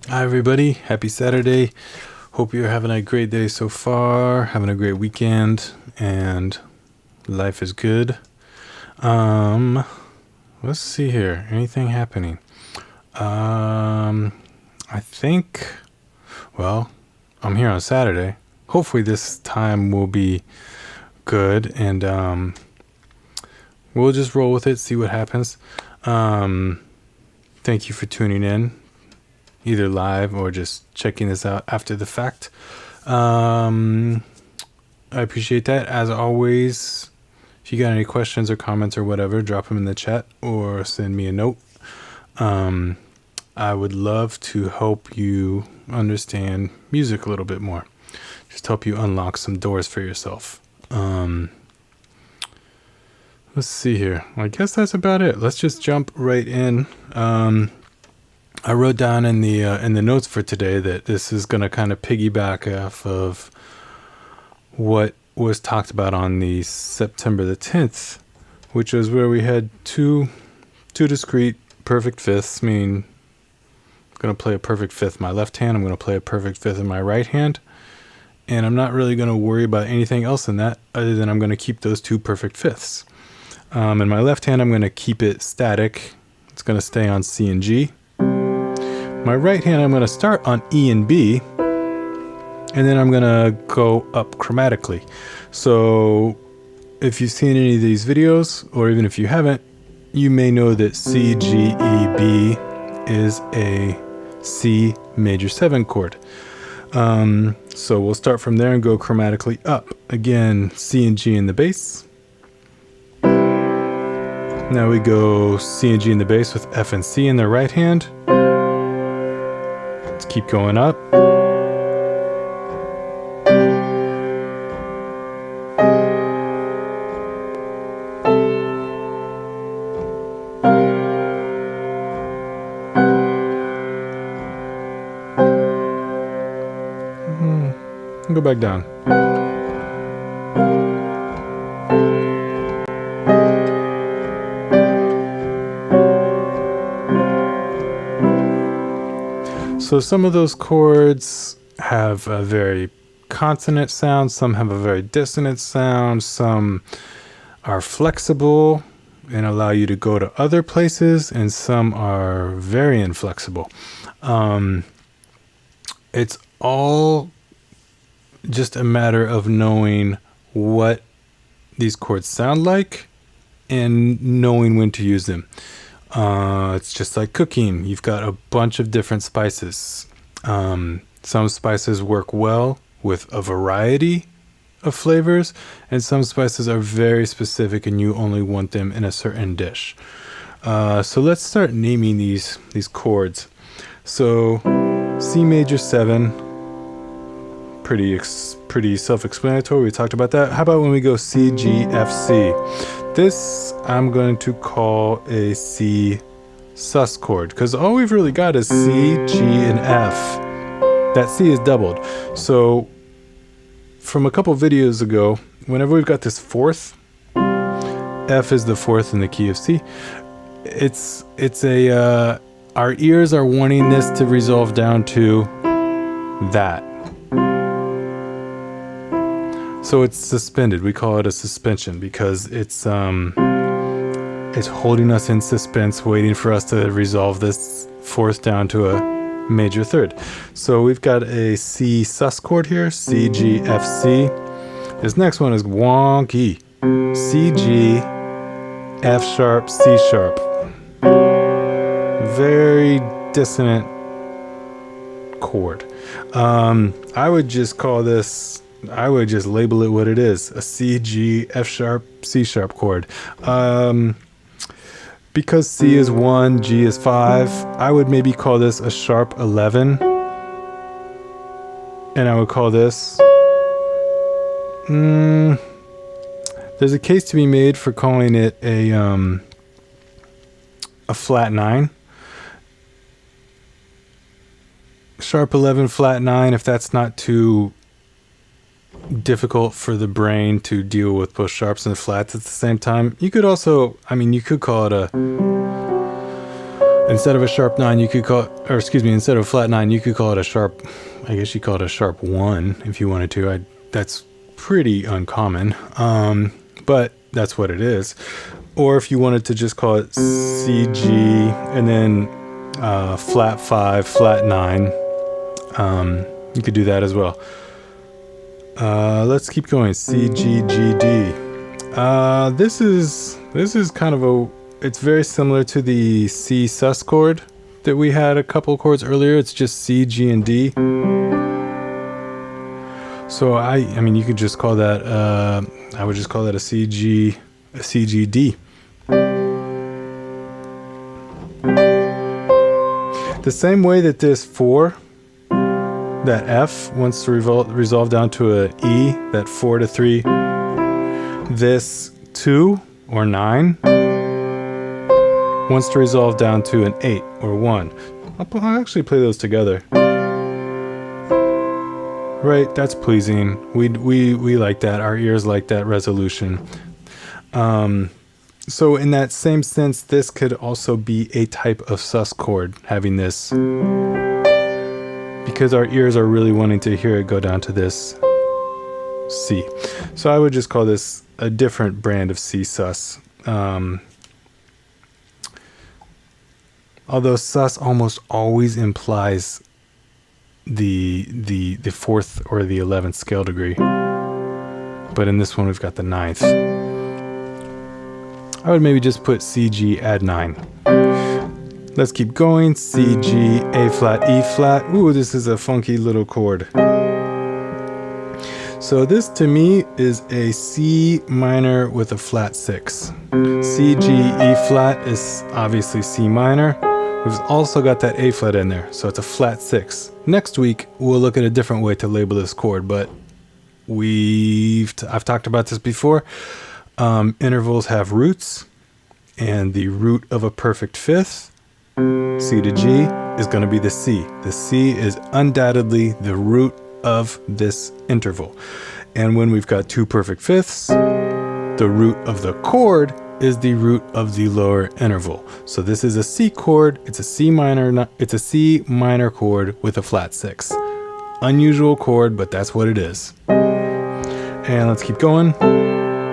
Hi everybody, happy Saturday. Hope you're having a great day so far, having a great weekend, and life is good. Let's see here. Anything happening? I think, well, I'm here on Saturday. Hopefully this time will be good, and we'll just roll with it, see what happens. Thank you for tuning in, either live or just checking this out after the fact. I appreciate that. As always, if you got any questions or comments or whatever, drop them in the chat or send me a note. I would love to help you understand music a little bit more. Just help you unlock some doors for yourself. Let's see here. I guess that's about it. Let's just jump right in. I wrote down in the notes for today that this is going to kind of piggyback off of what was talked about on the September the 10th, which was where we had two discrete perfect fifths. I mean, I'm going to play a perfect fifth in my left hand. I'm going to play a perfect fifth in my right hand. And I'm not really going to worry about anything else in that other than I'm going to keep those two perfect fifths. In my left hand, I'm going to keep it static. It's going to stay on C and G. My right hand, I'm going to start on E and B, and then I'm going to go up chromatically. So if you've seen any of these videos, or even if you haven't, you may know that C, G, E, B is a C major 7 chord. So we'll start from there and go chromatically up. Again, C and G in the bass. Now we go C and G in the bass with F and C in the right hand. Let's keep going up. Go back down. So some of those chords have a very consonant sound, some have a very dissonant sound, some are flexible and allow you to go to other places, and some are very inflexible. It's all just a matter of knowing what these chords sound like and knowing when to use them. It's just like cooking. You've got a bunch of different spices. Some spices work well with a variety of flavors, and some spices are very specific and you only want them in a certain dish. So let's start naming these chords. So C major 7, pretty self-explanatory. We talked about that. How about when we go C, G, F, C? This I'm going to call a C sus chord, because all we've really got is C, G, and F. That C is doubled. So from a couple videos ago, whenever we've got this fourth, F is the fourth in the key of C. It's a our ears are wanting this to resolve down to that. So it's suspended. We call it a suspension because it's holding us in suspense, waiting for us to resolve this fourth down to a major third. So we've got a C sus chord here, C, G, F, C. This next one is wonky. C, G, F sharp, C sharp. Very dissonant chord. I would just call this, I would just label it what it is, a C, G, F sharp, C sharp chord. Because C is 1, G is 5, I would maybe call this a sharp 11. And I would call this, there's a case to be made for calling it a flat 9. Sharp 11, flat 9, if that's not too difficult for the brain to deal with both sharps and flats at the same time. You could also, you could call it a Instead of a sharp 9, you could call it, or excuse me, instead of a flat 9, you could call it a sharp, I guess you call it a sharp 1 if you wanted to. That's pretty uncommon, but that's what it is. Or if you wanted to just call it C, G, and then flat 5, flat 9, you could do that as well. Let's keep going. C, G, G, D. This is kind of it's very similar to the C sus chord that we had a couple of chords earlier. It's just C, G, and D. So I mean, you could just call that, I would just call that a C, G, D. The same way that this 4, that F wants to resolve down to a E, that 4 to 3, this 2 or 9 wants to resolve down to an 8 or 1. I'll actually play those together. Right, that's pleasing. We like that. Our ears like that resolution. So in that same sense, this could also be a type of sus chord, having this, because our ears are really wanting to hear it go down to this C. So I would just call this a different brand of C sus. Although sus almost always implies the 4th or the 11th scale degree, but in this one we've got the 9th. I would maybe just put C, G, add 9. Let's keep going. C, G, A flat, E flat. Ooh, this is a funky little chord. So this to me is a C minor with a flat 6. C, G, E flat is obviously C minor. We've also got that A flat in there, so it's a flat 6. Next week, we'll look at a different way to label this chord, but I've talked about this before. Intervals have roots, and the root of a perfect fifth, C to G, is going to be the C. The C is undoubtedly the root of this interval. And when we've got two perfect fifths, the root of the chord is the root of the lower interval. So this is a C chord. It's a C minor. It's a C minor chord with a flat 6. Unusual chord, but that's what it is. And let's keep going.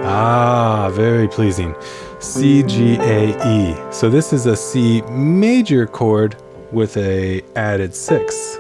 Ah, very pleasing. C, G, A, E. So this is a C major chord with a added 6,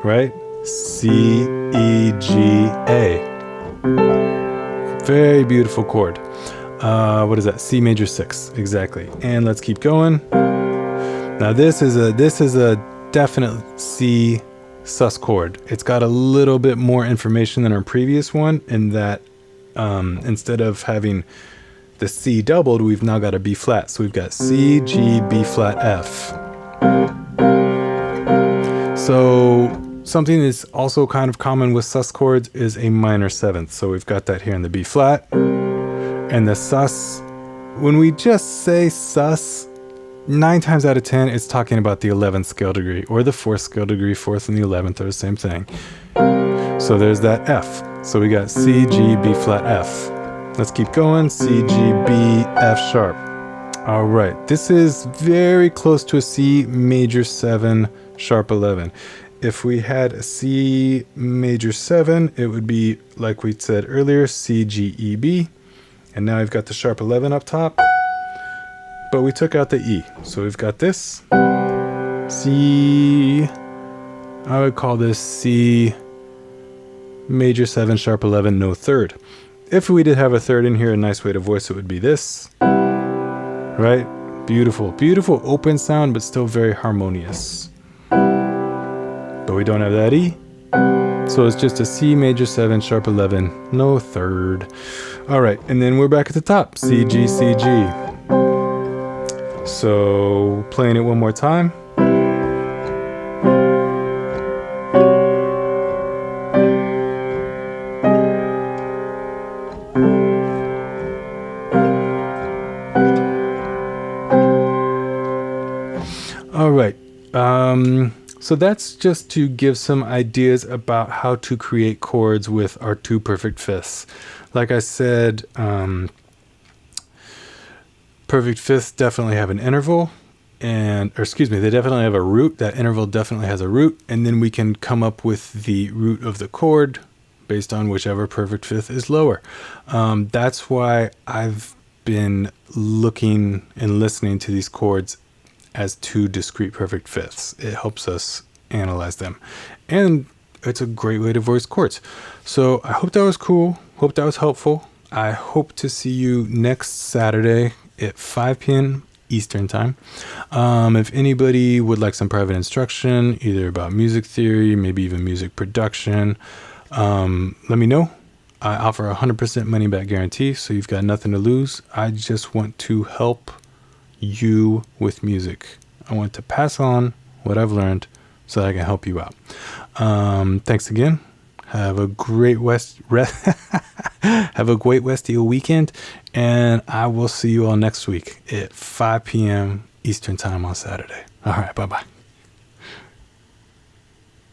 right? C, E, G, A. Very beautiful chord. What is that? C major 6, exactly. And let's keep going. Now this is a definite C sus chord. It's got a little bit more information than our previous one in that instead of having the C doubled, we've now got a B flat. So we've got C, G, B flat, F. So something that's also kind of common with sus chords is a minor 7th. So we've got that here in the B flat. And the sus, when we just say sus, 9 times out of 10, it's talking about the 11th scale degree or the 4th scale degree. 4th and the 11th are the same thing. So there's that F. So we got C, G, B flat, F. Let's keep going. C, G, B, F sharp. All right. This is very close to a C major 7, sharp 11. If we had a C major 7, it would be, like we said earlier, C, G, E, B. And now we've got the sharp 11 up top, but we took out the E. So we've got this C, I would call this C major 7, sharp 11, no third. If we did have a third in here, a nice way to voice it would be this, right? Beautiful, beautiful open sound, but still very harmonious. But we don't have that E. So it's just a C major 7, sharp 11, no third. All right, and then we're back at the top, C, G, C, G. So playing it one more time. All right. So that's just to give some ideas about how to create chords with our two perfect fifths. Like I said, perfect fifths definitely have an interval, they definitely have a root. That interval definitely has a root, and then we can come up with the root of the chord based on whichever perfect fifth is lower. That's why I've been looking and listening to these chords as two discrete perfect fifths. It helps us analyze them, and it's a great way to voice chords. So I hope that was cool. Hope that was helpful. I hope to see you next Saturday at 5 p.m. Eastern time. If anybody would like some private instruction, either about music theory, maybe even music production, let me know. I offer a 100% money back guarantee, so you've got nothing to lose. I just want to help you with music. I want to pass on what I've learned so that I can help you out. Thanks again. Have a great have a great Westie weekend, and I will see you all next week at 5 p.m. Eastern time on Saturday. All right, bye-bye.